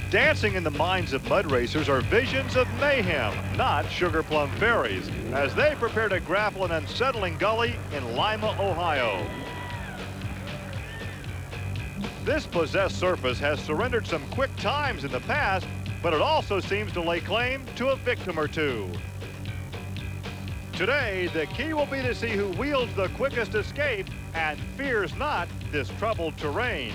Dancing in the minds of mud racers are visions of mayhem, not sugar plum fairies, as they prepare to grapple an unsettling gully in Lima, Ohio. This possessed surface has surrendered some quick times in the past, but it also seems to lay claim to a victim or two. Today, the key will be to see who wields the quickest escape and fears not this troubled terrain.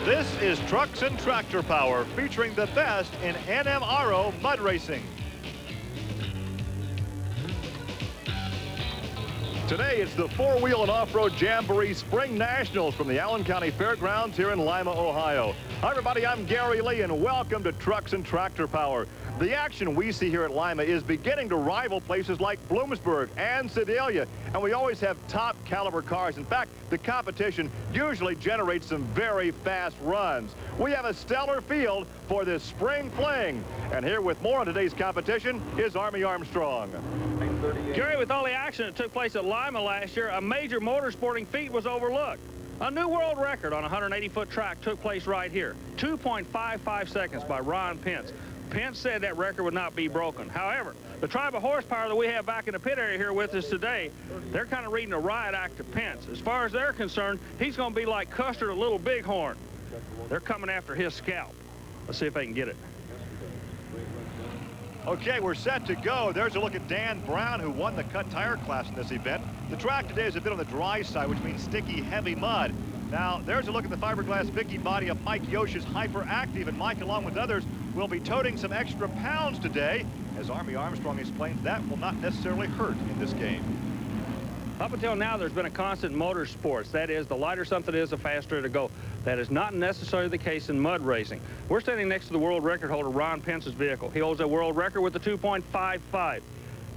This is Trucks and Tractor Power, featuring the best in NMRO Mud Racing. Today, it's the four-wheel and off-road Jamboree Spring Nationals from the Allen County Fairgrounds here in Lima, Ohio. Hi, everybody. I'm Gary Lee, and welcome to Trucks and Tractor Power. The action we see here at Lima is beginning to rival places like Bloomsburg and Sedalia, and we always have top caliber cars. In fact, the competition usually generates some very fast runs. We have a stellar field for this spring fling, and here with more on today's competition is Army Armstrong. Gary, with all the action that took place at Lima last year, a major motorsporting feat was overlooked. A new world record on a 180-foot track took place right here. 2.55 seconds by Ron Pence. Pence said that record would not be broken. However, the tribe of horsepower that we have back in the pit area here with us today, they're kind of reading a riot act to Pence. As far as they're concerned, he's going to be like Custer, a little bighorn. They're coming after his scalp. Let's see if they can get it. Okay, we're set to go. There's a look at Dan Brown, who won the cut tire class in this event. The track today is a bit on the dry side, which means sticky, heavy mud. Now, there's a look at the fiberglass Vicky body of Mike Yosha's Hyperactive, and Mike, along with others, will be toting some extra pounds today. As Army Armstrong explains, that will not necessarily hurt in this game. Up until now, there's been a constant in motorsports. That is, the lighter something is, the faster it'll go. That is not necessarily the case in mud racing. We're standing next to the world record holder, Ron Pence's vehicle. He holds a world record with the 2.55.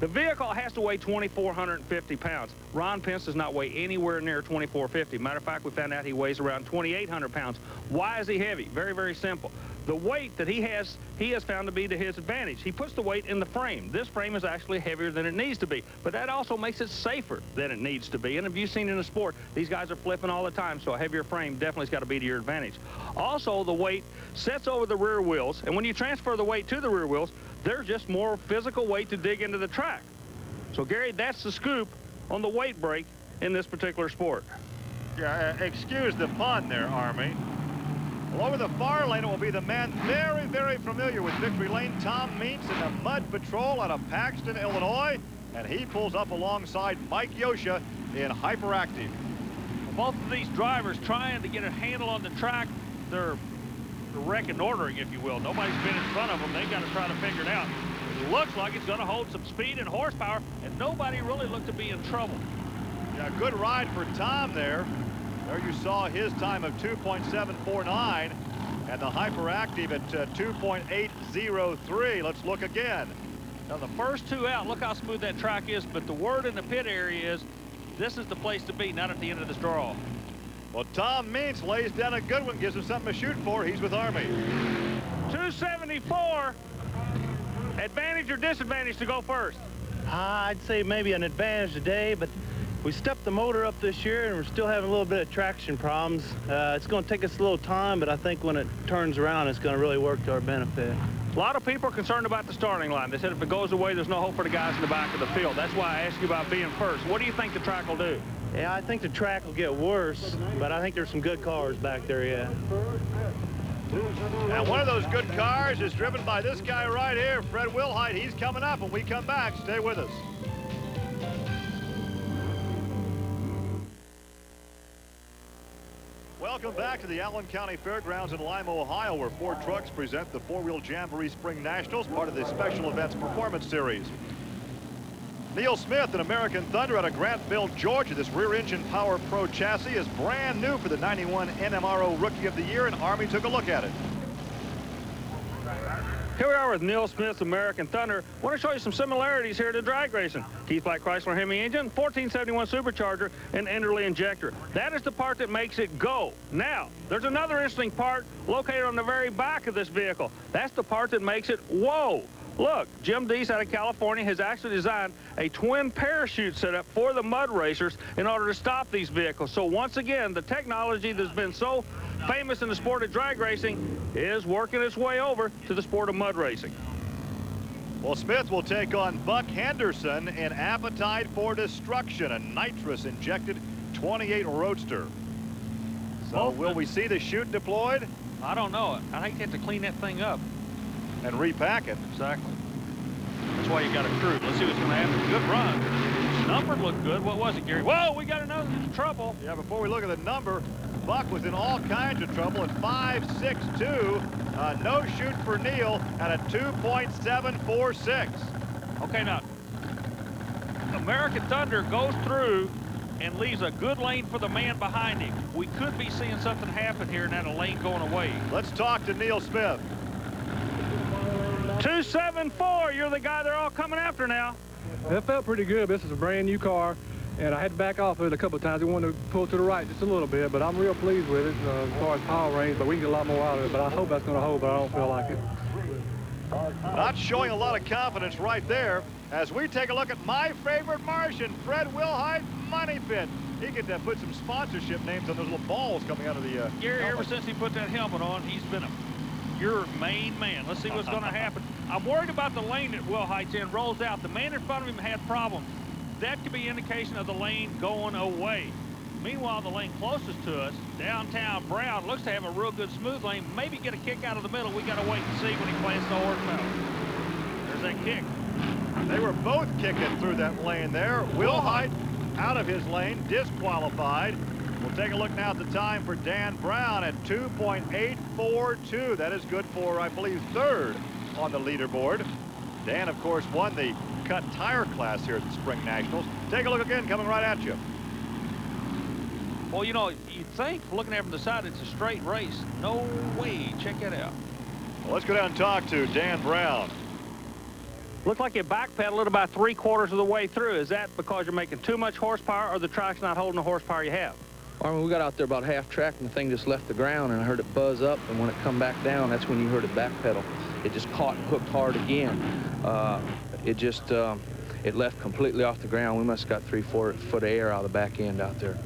The vehicle has to weigh 2,450 pounds. Ron Pence does not weigh anywhere near 2,450. Matter of fact, we found out he weighs around 2,800 pounds. Why is he heavy? Very, very simple. The weight that he has found to be to his advantage. He puts the weight in the frame. This frame is actually heavier than it needs to be, but that also makes it safer than it needs to be. And if you've seen in the sport, these guys are flipping all the time, so a heavier frame definitely has got to be to your advantage. Also, the weight sets over the rear wheels, and when you transfer the weight to the rear wheels, there's just more physical weight to dig into the track. So, Gary, that's the scoop on the weight break in this particular sport. Yeah, excuse the pun there, Army. Well, over the far lane, it will be the man very, very familiar with Victory Lane, Tom Meents, in the Mud Patrol out of Paxton, Illinois. And he pulls up alongside Mike Yosha in Hyperactive. Both of these drivers trying to get a handle on the track. They're wrecking ordering, if you will. Nobody's been in front of them. They've got to try to figure it out. It looks like it's going to hold some speed and horsepower, and nobody really looked to be in trouble. Yeah, good ride for Tom there. There you saw his time of 2.749 and the Hyperactive at 2.803. Let's look again. Now, the first two out, look how smooth that track is, but the word in the pit area is this is the place to be, not at the end of this draw. Well, Tom Meents lays down a good one, gives him something to shoot for. He's with Army. 274. Advantage or disadvantage to go first? I'd say maybe an advantage today, but we stepped the motor up this year and we're still having a little bit of traction problems. It's going to take us a little time, but I think when it turns around, it's going to really work to our benefit. A lot of people are concerned about the starting line. They said if it goes away, there's no hope for the guys in the back of the field. That's why I asked you about being first. What do you think the track will do? Yeah, I think the track will get worse, but I think there's some good cars back there, yeah. And one of those good cars is driven by this guy right here, Fred Wilhite. He's coming up when we come back. Stay with us. Welcome back to the Allen County Fairgrounds in Lima, Ohio, where Ford trucks present the four-wheel Jamboree Spring Nationals, part of the Special Events Performance Series. Neil Smith, an American Thunder out of Grantville, Georgia. This rear-engine Power Pro chassis is brand new for the 91 NMRO Rookie of the Year, and Army took a look at it. Here we are with Neil Smith's American Thunder. I want to show you some similarities here to drag racing. Keith Black Chrysler Hemi engine, 1471 supercharger, and Enderley injector. That is the part that makes it go. Now, there's another interesting part located on the very back of this vehicle. That's the part that makes it whoa. Look, Jim Deese out of California has actually designed a twin parachute setup for the mud racers in order to stop these vehicles. So once again, the technology that's been so famous in the sport of drag racing is working its way over to the sport of mud racing. Well, Smith will take on Buck Henderson in Appetite for Destruction, a nitrous-injected 28 Roadster. So will we see the chute deployed? I don't know. I think you have to clean that thing up. And repack it. Exactly. That's why you got a crew. Let's see what's going to happen. Good run. Number looked good. What was it, Gary? Whoa, we got another trouble. Yeah, before we look at the number, Buck was in all kinds of trouble at 5.62. No chute for Neil at a 2.746. Okay, now, American Thunder goes through and leaves a good lane for the man behind him. We could be seeing something happen here and that a lane going away. Let's talk to Neil Smith. 274, you're the guy they're all coming after now. It felt pretty good. This is a brand new car, and I had to back off of it a couple of times. It wanted to pull to the right just a little bit, but I'm real pleased with it as far as power range, but we can get a lot more out of it. But I hope that's going to hold, but I don't feel like it. Not showing a lot of confidence right there as we take a look at my favorite Martian, Fred Wilhite Money Pit. He could put some sponsorship names on those little balls coming out of the Gary, helmet. ever since he put that helmet on, he's been your main man. Let's see what's going to happen. I'm worried about the lane that Wilhite's in, rolls out. The man in front of him had problems. That could be indication of the lane going away. Meanwhile, the lane closest to us, downtown Brown, looks to have a real good smooth lane. Maybe get a kick out of the middle. We got to wait and see when he plants the horsepower. There's that kick. They were both kicking through that lane there. Wilhite out of his lane, disqualified. We'll take a look now at the time for Dan Brown at 2.842. That is good for, I believe, third on the leaderboard. Dan, of course, won the cut tire class here at the Spring Nationals. Take a look again, coming right at you. Well, you know, you'd think, looking at it from the side, it's a straight race. No way. Check it out. Well, let's go down and talk to Dan Brown. Looked like you backpedaled about 3/4 of the way through. Is that because you're making too much horsepower or the track's not holding the horsepower you have? Armin, we got out there about half track and the thing just left the ground and I heard it buzz up, and when it come back down, that's when you heard it backpedal. It just caught and hooked hard again. It left completely off the ground. We must have got 3-4 foot of air out of the back end out there.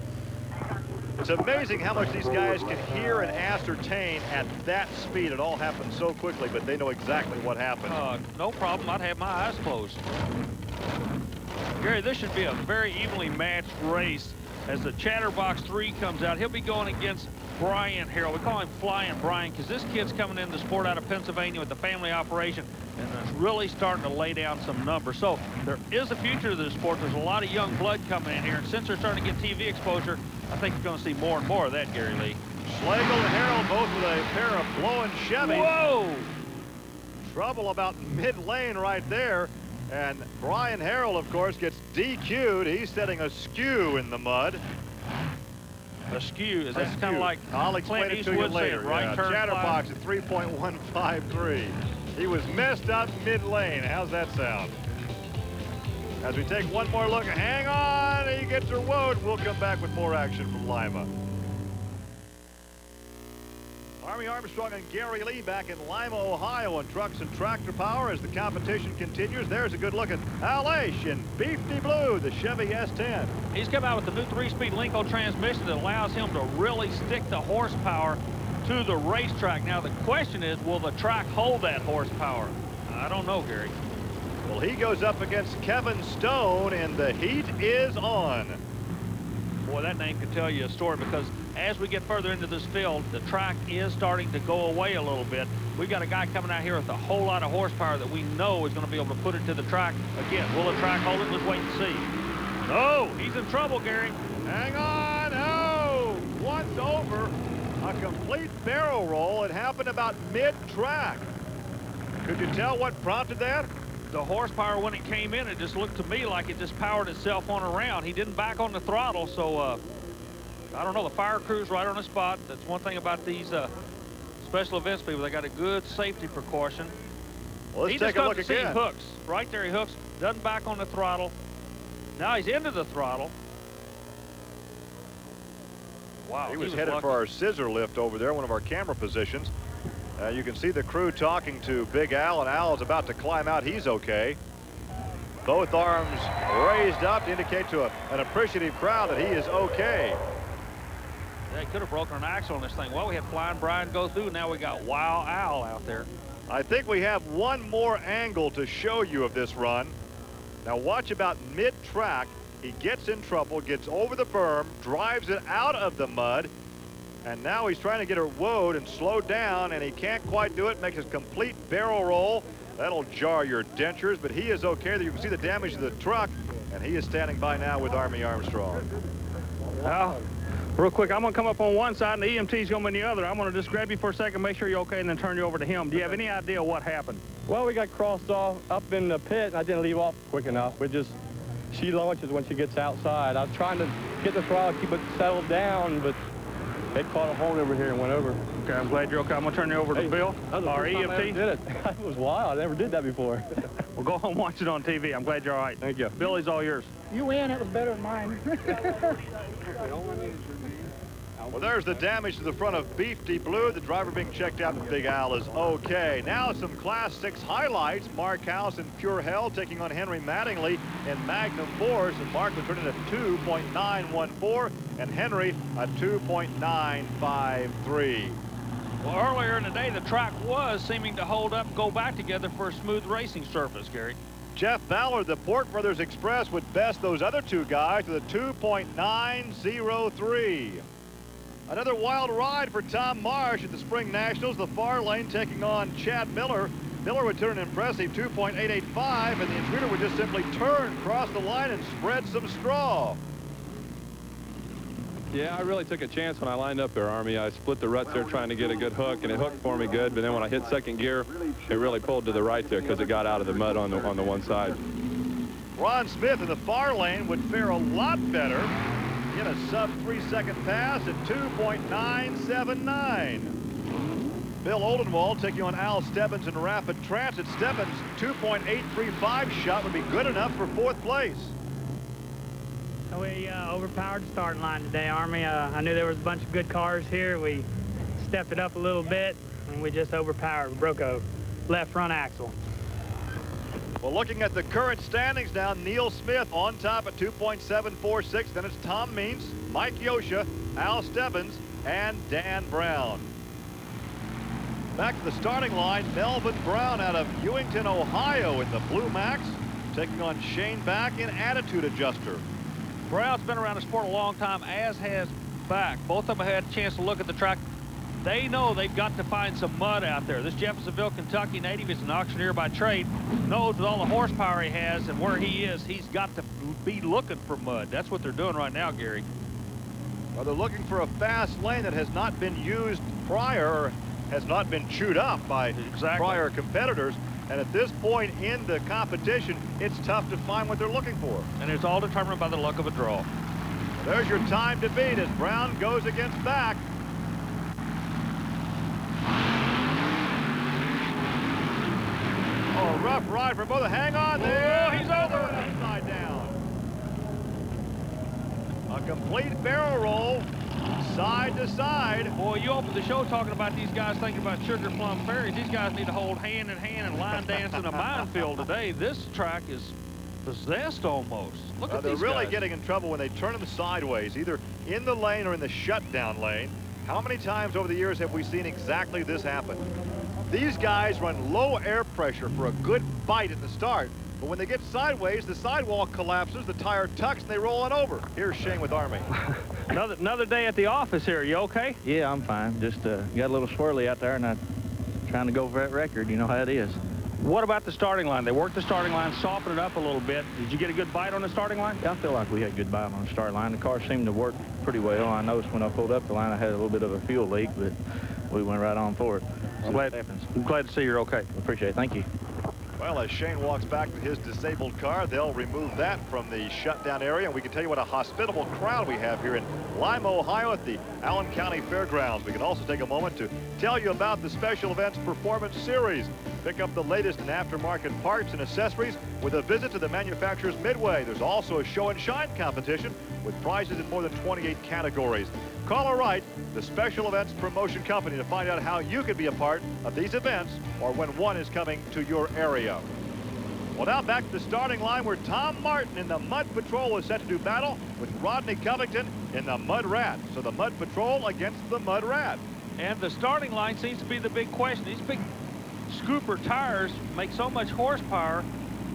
It's amazing how much these guys can hear and ascertain at that speed. It all happens so quickly, but they know exactly what happened. No problem. I'd have my eyes closed. Gary, this should be a very evenly matched race. As the Chatterbox 3 comes out, he'll be going against Brian Harrell. We call him Flying Brian because this kid's coming into the sport out of Pennsylvania with a family operation and is really starting to lay down some numbers. So there is a future to this sport. There's a lot of young blood coming in here, and since they're starting to get TV exposure, I think you're going to see more and more of that, Gary Lee. Schlegel and Harrell both with a pair of blowing Chevys. Whoa! Trouble about mid-lane right there. And Brian Harrell, of course, gets DQ'd. He's setting a skew in the mud. A skew, is that kind of like I'll explain Clint it to you Eastwood later. saying right turn Chatterbox at 3.153. He was messed up mid-lane. How's that sound? As we take one more look, hang on, he gets her woed. We'll come back with more action from Lima. Army Armstrong and Gary Lee back in Lima, Ohio on Trucks and Tractor Power as the competition continues. There's a good look at Allen in Beefy Blue, the Chevy S10. He's come out with the new 3-speed Lincoln transmission that allows him to really stick the horsepower to the racetrack. Now the question is, will the track hold that horsepower? I don't know, Gary. Well, he goes up against Kevin Stone, and the heat is on. Boy, that name could tell you a story because as we get further into this field, the track is starting to go away a little bit. We've got a guy coming out here with a whole lot of horsepower that we know is going to be able to put it to the track. Again, will the track hold it? Let's wait and see. No, he's in trouble, Gary. Hang on. Oh, once over. A complete barrel roll. It happened about mid-track. Could you tell what prompted that? The horsepower, when it came in, it just looked to me like it just powered itself on around. He didn't back on the throttle, so I don't know. The fire crew's right on the spot. That's one thing about these special events people. They got a good safety precaution. Well, let's take a look again. He hooks. Right there he hooks. Doesn't back on the throttle. Now he's into the throttle. Wow. He was headed for our scissor lift over there, one of our camera positions. You can see the crew talking to Big Al, and Al is about to climb out. He's okay. Both arms raised up to indicate to an appreciative crowd that he is okay. They could have broken an axle on this thing. Well, we had Flying Brian go through. Now we got Wow Al out there. I think we have one more angle to show you of this run. Now watch about mid-track. He gets in trouble, gets over the berm, drives it out of the mud, and now he's trying to get her woed and slowed down, and he can't quite do it. Makes a complete barrel roll. That'll jar your dentures, but he is okay. You can see the damage to the truck, and he is standing by now with Army Armstrong. Al, real quick, I'm going to come up on one side, and the EMT's going to be on the other. I'm going to just grab you for a second, make sure you're okay, and then turn you over to him. Do you have any idea what happened? Well, we got crossed off up in the pit, and I didn't leave off quick enough. She launches when she gets outside. I was trying to get the throttle, keep it settled down, but it caught a horn over here and went over. Okay, I'm glad you're okay. I'm going to turn you over to Bill, our EMT. Did it. It was wild. I never did that before. We'll go home and watch it on TV. I'm glad you're all right. Thank you. Billy's all yours. You win. It was better than mine. Well, there's the damage to the front of Beefy Blue. The driver being checked out, and Big Al is okay. Now some Class 6 highlights. Mark House in Pure Hell taking on Henry Mattingly in Magnum Force, and Mark was running a 2.914 and Henry a 2.953. Well, earlier in the day, the track was seeming to hold up and go back together for a smooth racing surface, Gary. Jeff Ballard, the Port Brothers Express, would best those other two guys with a 2.903. Another wild ride for Tom Marsh at the Spring Nationals. The far lane taking on Chad Miller. Miller would turn an impressive 2.885, and the intruder would just simply turn, cross the line, and spread some straw. Yeah, I really took a chance when I lined up there, Army. I split the ruts there trying to get a good hook, and it hooked for me good. But then when I hit second gear, it really pulled to the right there because it got out of the mud on the one side. Ron Smith in the far lane would fare a lot better. Get a sub 3-second pass at 2.979. Bill Oldenwald taking on Al Stebbins in Rapid Transit. Stebbins' 2.835 shot would be good enough for 4th place. We overpowered the starting line today, Army. I knew there was a bunch of good cars here. We stepped it up a little bit, and we just overpowered. We broke a left front axle. Well, looking at the current standings now, Neil Smith on top at 2.746. Then it's Tom Means, Mike Yosha, Al Stebbins, and Dan Brown. Back to the starting line, Melvin Brown out of Ewington, Ohio in the Blue Max, taking on Shane Back in Attitude Adjuster. Brown's been around the sport a long time, as has Back. Both of them had a chance to look at the track. They know they've got to find some mud out there. This Jeffersonville, Kentucky native is an auctioneer by trade, knows with all the horsepower he has and where he is, he's got to be looking for mud. That's what they're doing right now, Gary. Well, they're looking for a fast lane that has not been used prior, or has not been chewed up by prior competitors. And at this point in the competition, it's tough to find what they're looking for. And it's all determined by the luck of a draw. Well, there's your time to beat as Brown goes against Back. Oh, rough ride for both. Hang on there. Oh, he's over. Upside down. A complete barrel roll, side to side. Boy, you opened the show talking about these guys thinking about sugar plum fairies. These guys need to hold hand in hand and line dance in a minefield today. This track is possessed almost. Look at they're these really guys. getting in trouble when they turn them sideways, either in the lane or in the shutdown lane. How many times over the years have we seen exactly this happen? These guys run low air pressure for a good bite at the start, but when they get sideways, the sidewall collapses, the tire tucks, and they roll on over. Here's Shane with Army. Another day at the office here. You okay? Yeah, I'm fine. Just got a little swirly out there, and I'm trying to go for that record. You know how it is. What about the starting line? They worked the starting line, softened it up a little bit. Did you get a good bite on the starting line? Yeah, I feel like we had a good bite on the start line. The car seemed to work pretty well. I noticed when I pulled up the line, I had a little bit of a fuel leak, but we went right on for it. I'm glad to see you're okay. Appreciate it. Thank you. Well, as Shane walks back to his disabled car, they'll remove that from the shutdown area. And we can tell you what a hospitable crowd we have here in Lima, Ohio at the Allen County Fairgrounds. We can also take a moment to tell you about the Special Events Performance Series. Pick up the latest in aftermarket parts and accessories with a visit to the manufacturer's Midway. There's also a show and shine competition with prizes in more than 28 categories. call or write the Special Events Promotion Company to find out how you can be a part of these events or when one is coming to your area. Well, now back to the starting line where Tom Martin in the Mud Patrol is set to do battle with Rodney Covington in the Mud Rat. So the Mud Patrol against the Mud Rat. And the starting line seems to be the big question. These big scooper tires make so much horsepower.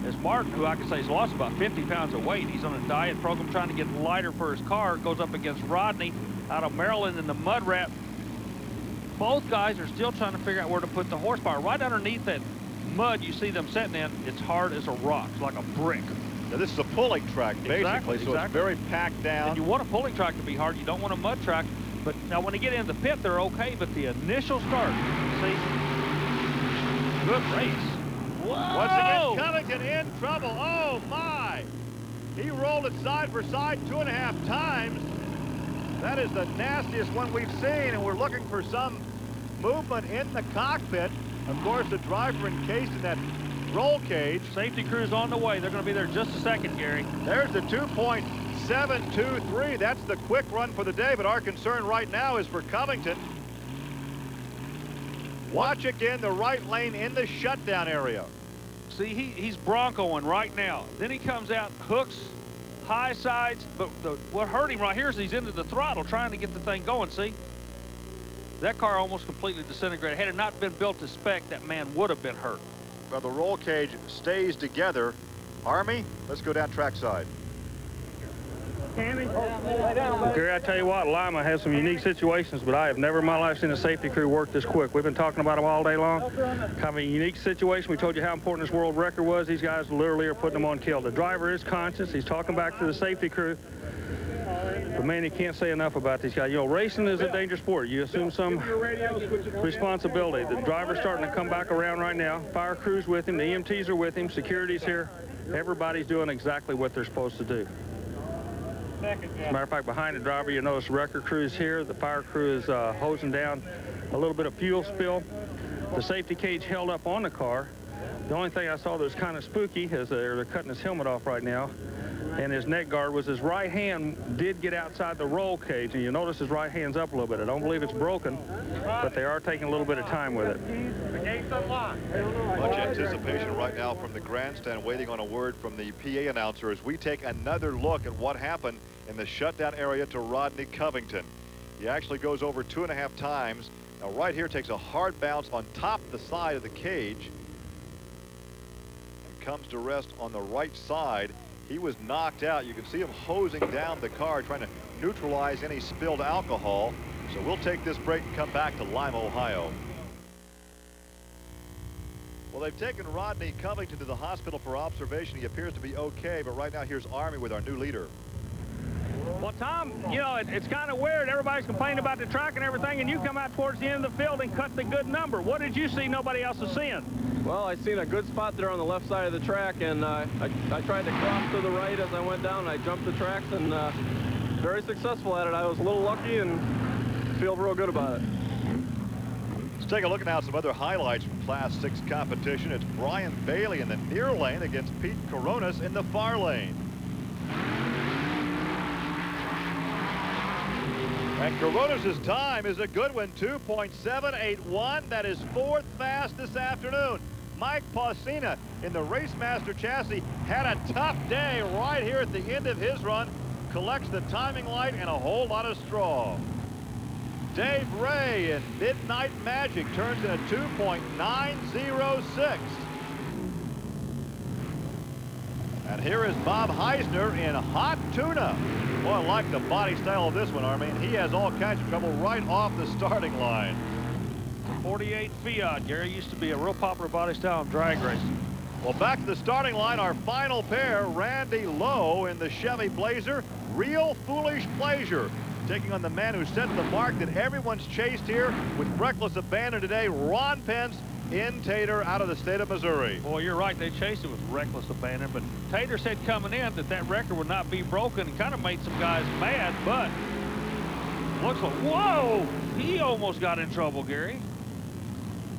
As Martin, who I can say has lost about 50 pounds of weight, he's on a diet program trying to get lighter for his car, goes up against Rodney out of Maryland in the Mud Rat. Both guys are still trying to figure out where to put the horsepower. Right underneath that mud you see them sitting in, it's hard as a rock. It's like a brick. Now, this is a pulling track, basically, so it's very packed down. And you want a pulling track to be hard. You don't want a mud track. But now when they get into the pit, they're okay. But the initial start, see, good race. Whoa! Once again, Covington in trouble. Oh, my. He rolled it side for side 2.5 times. That is the nastiest one we've seen, and we're looking for some movement in the cockpit. Of course, the driver encased in that roll cage. Safety crew's on the way. They're going to be there in just a second, Gary. There's the 2.723. That's the quick run for the day, but our concern right now is for Covington. Watch again the right lane in the shutdown area. See, he's broncoing right now. Then he comes out, hooks, high sides, but what hurt him right here is he's into the throttle trying to get the thing going, see? That car almost completely disintegrated. Had it not been built to spec, that man would have been hurt. Well, the roll cage stays together. Army, let's go down trackside. Gary, I tell you what, Lima has some unique situations, but I have never in my life seen a safety crew work this quick. We've been talking about them all day long. Kind of a unique situation. We told you how important this world record was. These guys literally are putting them on kill. The driver is conscious. He's talking back to the safety crew. But, man, you can't say enough about these guys. You know, racing is a dangerous sport. You assume some responsibility. The driver's starting to come back around right now. Fire crew's with him. The EMTs are with him. Security's here. Everybody's doing exactly what they're supposed to do. As a matter of fact, behind the driver, you notice record crew's here. The fire crew is hosing down a little bit of fuel spill. The safety cage held up on the car. The only thing I saw that was kind of spooky is they're cutting his helmet off right now. And his neck guard was his right hand did get outside the roll cage. And you notice his right hand's up a little bit. I don't believe it's broken, but they are taking a little bit of time with it. Much anticipation right now from the grandstand, waiting on a word from the PA announcer as we take another look at what happened in the shutdown area to Rodney Covington. He actually goes over 2.5 times. Now right here takes a hard bounce on top of the side of the cage and comes to rest on the right side. He was knocked out. You can see him hosing down the car, trying to neutralize any spilled alcohol. So we'll take this break and come back to Lima, Ohio. Well, they've taken Rodney Covington to the hospital for observation. He appears to be okay, but right now here's Army with our new leader. Well, Tom, you know, it's kind of weird. Everybody's complaining about the track and everything, and you come out towards the end of the field and cut the good number. What did you see nobody else is seeing? Well, I seen a good spot there on the left side of the track, and I tried to cross to the right as I went down. I jumped the tracks, and very successful at it. I was a little lucky and feel real good about it. Let's take a look now at some other highlights from Class 6 competition. It's Brian Bailey in the near lane against Pete Coronas in the far lane. And Coronas' time is a good one, 2.781. That is 4th fast this afternoon. Mike Pausina in the Racemaster chassis had a tough day right here at the end of his run. Collects the timing light and a whole lot of straw. Dave Ray in Midnight Magic turns in a 2.906. And here is Bob Heisner in Hot Tuna. Boy, I like the body style of this one, Army. He has all kinds of trouble right off the starting line. 48 Fiat. Gary used to be a real popular body style in drag racing. Well, back to the starting line, our final pair, Randy Lowe in the Chevy Blazer, Real Foolish Pleasure, taking on the man who set the mark that everyone's chased here with reckless abandon today, Ron Pence in Tater out of the state of Missouri. Boy, you're right. They chased it with reckless abandon, but Tater said coming in that record would not be broken and kind of made some guys mad, but looks like, whoa, he almost got in trouble, Gary.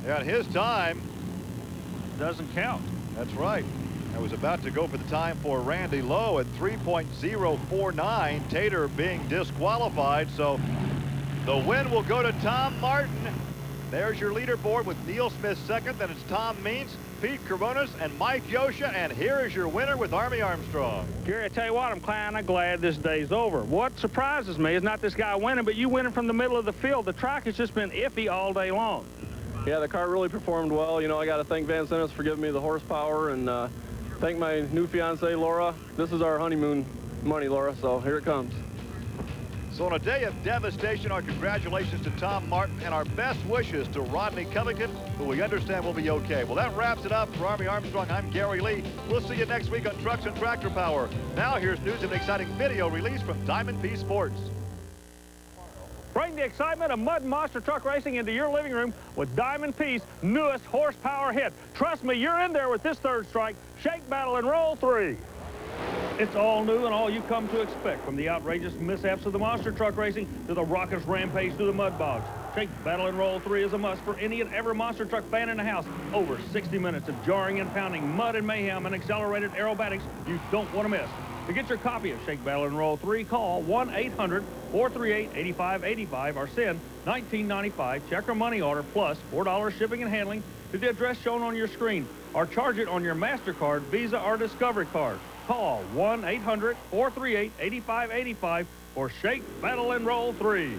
Yeah, and his time doesn't count. That's right. I was about to go for the time for Randy Lowe at 3.049. Tater being disqualified, so The win will go to Tom Martin. There's your leaderboard with Neil Smith second. Then it's Tom Means, Pete Coronas, and Mike Yosha. And here is your winner with Army Armstrong. Gary, I tell you what, I'm kind of glad this day's over. What surprises me is not this guy winning, but you winning from the middle of the field. The track has just been iffy all day long. Yeah, the car really performed well. You know, I got to thank Van Sennis for giving me the horsepower, and thank my new fiancée, Laura. This is our honeymoon money, Laura, so here it comes. So on a day of devastation, our congratulations to Tom Martin and our best wishes to Rodney Covington, who we understand will be okay. Well, that wraps it up for Army Armstrong. I'm Gary Lee. We'll see you next week on Trucks and Tractor Power. Now here's news and exciting video release from Diamond P Sports. Bring the excitement of mud monster truck racing into your living room with Diamond P's newest horsepower hit. Trust me, you're in there with this third strike. Shake, battle, and roll 3. It's all new and all you've come to expect, from the outrageous mishaps of the monster truck racing to the raucous rampage through the mud bogs. Shake, battle, and roll 3 is a must for any and every monster truck fan in the house. Over 60 minutes of jarring and pounding, mud and mayhem, and accelerated aerobatics you don't want to miss. To get your copy of Shake, Battle, and Roll 3, call 1-800-438-8585 or send $19.95 check or money order plus $4 shipping and handling to the address shown on your screen, or charge it on your MasterCard, Visa, or Discovery card. Call 1-800-438-8585 for Shake, Battle, and Roll 3.